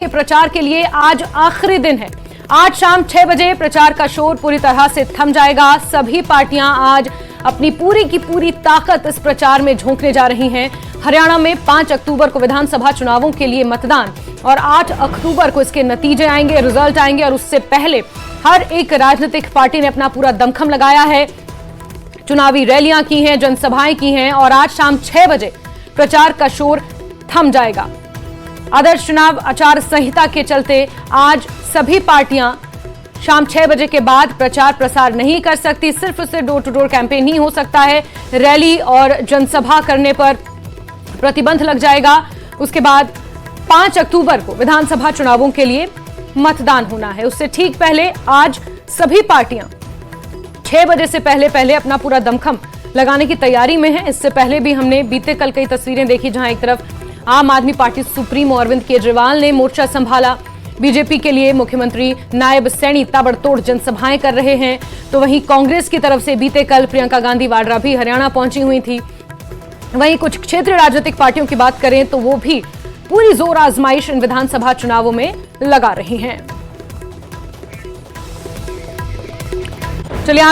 के प्रचार के लिए आज आखिरी दिन है। आज शाम 6 बजे प्रचार का शोर पूरी तरह से थम जाएगा। सभी पार्टियां आज अपनी पूरी की पूरी ताकत इस प्रचार में झोंकने जा रही हैं। हरियाणा में 5 अक्टूबर को विधानसभा चुनावों के लिए मतदान और 8 अक्टूबर को इसके नतीजे आएंगे, रिजल्ट आएंगे और उससे पहले हर एक राजनीतिक पार्टी ने अपना पूरा दमखम लगाया है, चुनावी रैलियां की हैं, जनसभाएं की हैं और आज शाम 6 बजे प्रचार का शोर थम जाएगा। आदर्श चुनाव आचार संहिता के चलते आज सभी पार्टियां शाम 6 बजे के बाद प्रचार प्रसार नहीं कर सकती। सिर्फ उससे डोर टू डोर कैंपेन ही हो सकता है। रैली और जनसभा करने पर प्रतिबंध लग जाएगा। उसके बाद 5 अक्टूबर को विधानसभा चुनावों के लिए मतदान होना है। उससे ठीक पहले आज सभी पार्टियां 6 बजे से पहले अपना पूरा दमखम लगाने की तैयारी में है। इससे पहले भी हमने बीते कल कई तस्वीरें देखी जहां एक तरफ आम आदमी पार्टी सुप्रीमो अरविंद केजरीवाल ने मोर्चा संभाला। बीजेपी के लिए मुख्यमंत्री नायब सैनी ताबड़तोड़ जनसभाएं कर रहे हैं, तो वहीं कांग्रेस की तरफ से बीते कल प्रियंका गांधी वाड्रा भी हरियाणा पहुंची हुई थी। वहीं कुछ क्षेत्रीय राजनीतिक पार्टियों की बात करें तो वो भी पूरी जोर आजमाइश इन विधानसभा चुनावों में लगा रही हैं। चलिए